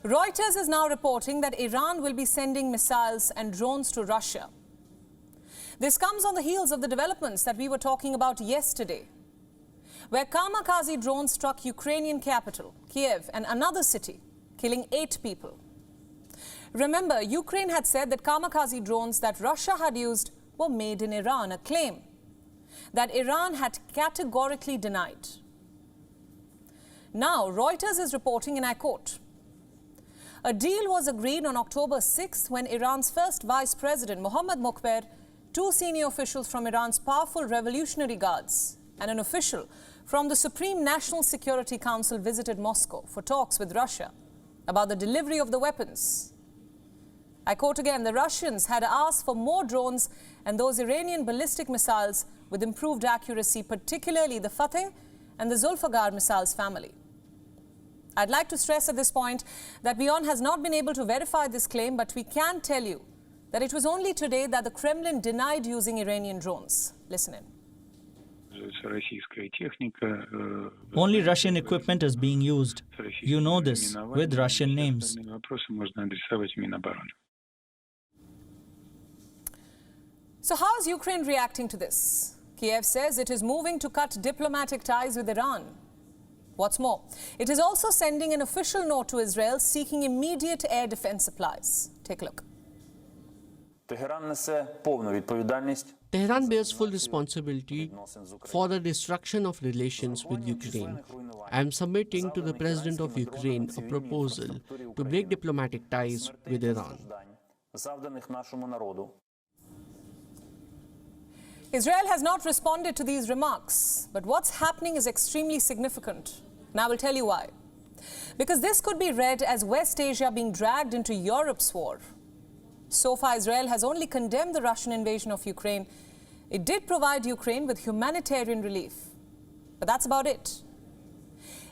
Reuters is now reporting that Iran will be sending missiles and drones to Russia. This comes on the heels of the developments that we were talking about yesterday, where kamikaze drones struck Ukrainian capital, Kiev, and another city, killing 8 people. Remember, Ukraine had said that kamikaze drones that Russia had used were made in Iran, a claim that Iran had categorically denied. Now, Reuters is reporting, and I quote, "A deal was agreed on October 6th when Iran's first vice president, Mohammad Mokhber, 2 senior officials from Iran's powerful Revolutionary Guards, and an official from the Supreme National Security Council visited Moscow for talks with Russia about the delivery of the weapons." I quote again, "The Russians had asked for more drones and those Iranian ballistic missiles with improved accuracy, particularly the Fateh and the Zulfagar missiles family." I'd like to stress at this point that WION has not been able to verify this claim, but we can tell you that it was only today that the Kremlin denied using Iranian drones. Listen in. Only Russian equipment is being used. You know this, with Russian names. So how is Ukraine reacting to this? Kiev says it is moving to cut diplomatic ties with Iran. What's more, it is also sending an official note to Israel seeking immediate air defense supplies. Take a look. Tehran bears full responsibility for the destruction of relations with Ukraine. I am submitting to the President of Ukraine a proposal to break diplomatic ties with Iran. Israel has not responded to these remarks, but what's happening is extremely significant. And I will tell you why. Because this could be read as West Asia being dragged into Europe's war. So far, Israel has only condemned the Russian invasion of Ukraine. It did provide Ukraine with humanitarian relief, but that's about it.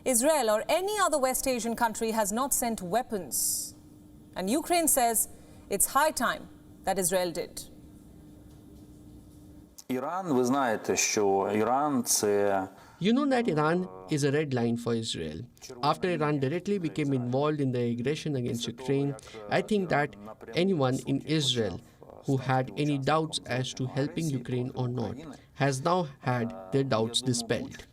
Israel or any other West Asian country has not sent weapons. And Ukraine says it's high time that Israel did. You know that Iran is a red line for Israel. After Iran directly became involved in the aggression against Ukraine, I think that anyone in Israel who had any doubts as to helping Ukraine or not has now had their doubts dispelled.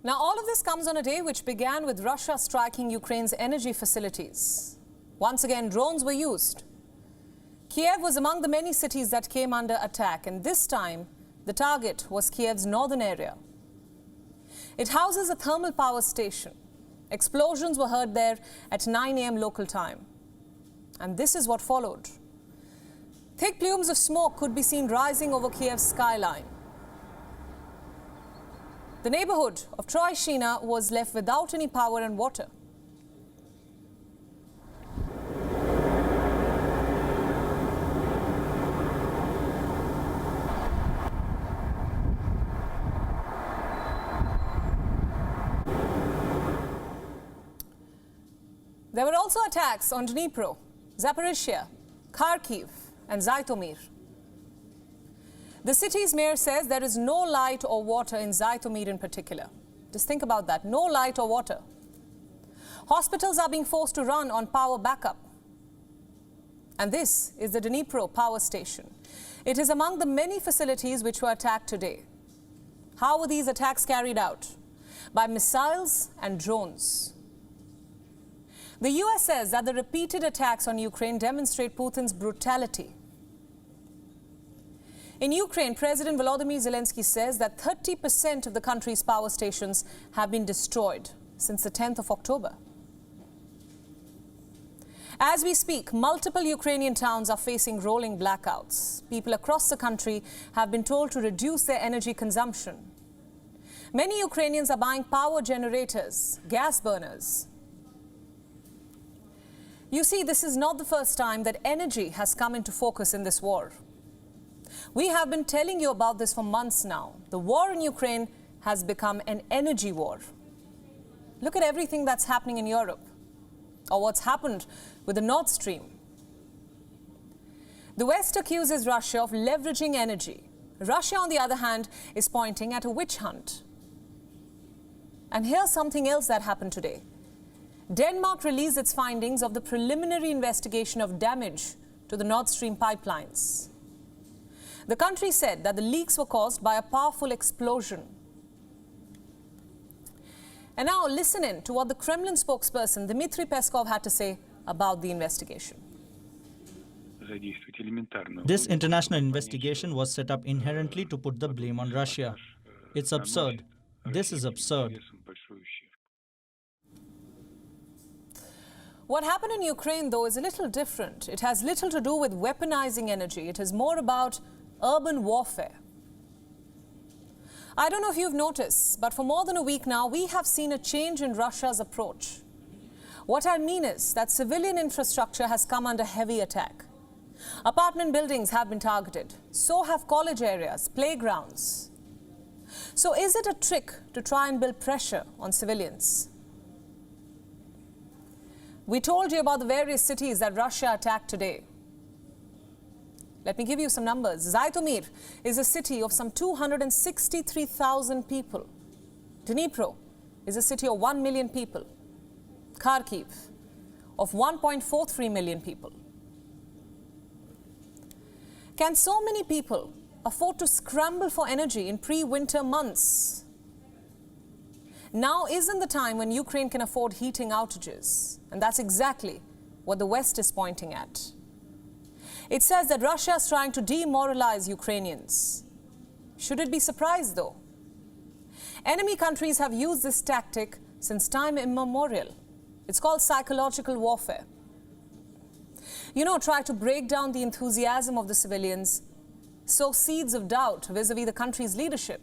Now, all of this comes on a day which began with Russia striking Ukraine's energy facilities. Once again, drones were used. Kiev was among the many cities that came under attack, and this time, the target was Kiev's northern area. It houses a thermal power station. Explosions were heard there at 9 a.m. local time. And this is what followed. Thick plumes of smoke could be seen rising over Kiev's skyline. The neighborhood of Troishina was left without any power and water. There were also attacks on Dnipro, Zaporizhia, Kharkiv, and Zhytomyr. The city's mayor says there is no light or water in Zhytomyr in particular. Just think about that, no light or water. Hospitals are being forced to run on power backup. And this is the Dnipro power station. It is among the many facilities which were attacked today. How were these attacks carried out? By missiles and drones. The US says that the repeated attacks on Ukraine demonstrate Putin's brutality. In Ukraine, President Volodymyr Zelensky says that 30% of the country's power stations have been destroyed since the 10th of October. As we speak, multiple Ukrainian towns are facing rolling blackouts. People across the country have been told to reduce their energy consumption. Many Ukrainians are buying power generators, gas burners. You see, this is not the first time that energy has come into focus in this war. We have been telling you about this for months now. The war in Ukraine has become an energy war. Look at everything that's happening in Europe, or what's happened with the Nord Stream. The West accuses Russia of leveraging energy. Russia, on the other hand, is pointing at a witch hunt. And here's something else that happened today. Denmark released its findings of the preliminary investigation of damage to the Nord Stream pipelines. The country said that the leaks were caused by a powerful explosion. And now listen in to what the Kremlin spokesperson Dmitry Peskov had to say about the investigation. This international investigation was set up inherently to put the blame on Russia. It's absurd. This is absurd. What happened in Ukraine, though, is a little different. It has little to do with weaponizing energy. It is more about urban warfare. I don't know if you've noticed, but for more than a week now, we have seen a change in Russia's approach. What I mean is that civilian infrastructure has come under heavy attack. Apartment buildings have been targeted. So have college areas, playgrounds. So is it a trick to try and build pressure on civilians? We told you about the various cities that Russia attacked today. Let me give you some numbers. Zhytomyr is a city of some 263,000 people. Dnipro is a city of 1 million people. Kharkiv of 1.43 million people. Can so many people afford to scramble for energy in pre-winter months? Now isn't the time when Ukraine can afford heating outages. And that's exactly what the West is pointing at. It says that Russia is trying to demoralize Ukrainians. Should it be surprised, though? Enemy countries have used this tactic since time immemorial. It's called psychological warfare. Try to break down the enthusiasm of the civilians, sow seeds of doubt vis-a-vis the country's leadership,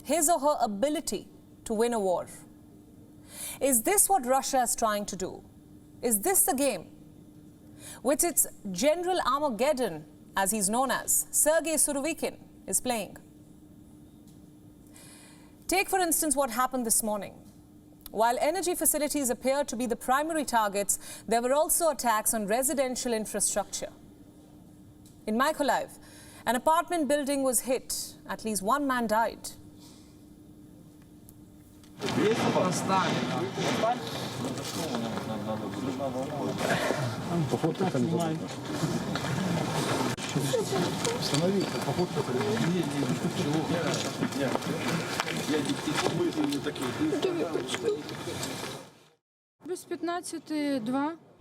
his or her ability to win a war. Is this what Russia is trying to do? Is this the game? With its General Armageddon, as he's known as, Sergei Surovikin, is playing. Take, for instance, what happened this morning. While energy facilities appeared to be the primary targets, there were also attacks on residential infrastructure. In Mykolaiv, an apartment building was hit. At least one man died.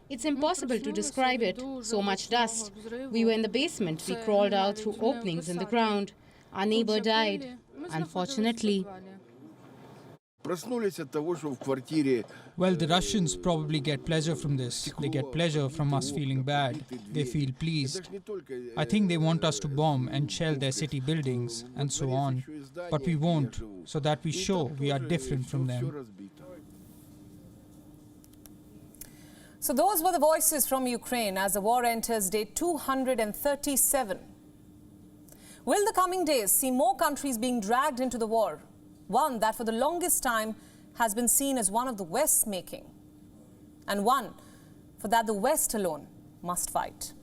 It's impossible to describe it. So much dust. We were in the basement. We crawled out through openings in the ground. Our neighbor died, unfortunately. Well, the Russians probably get pleasure from this. They get pleasure from us feeling bad. They feel pleased. I think they want us to bomb and shell their city buildings and so on. But we won't, so that we show we are different from them. So those were the voices from Ukraine as the war enters day 237. Will the coming days see more countries being dragged into the war? One that for the longest time has been seen as one of the West's making. And one for that the West alone must fight.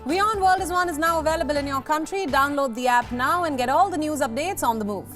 WION World is now available in your country. Download the app now and get all the news updates on the move.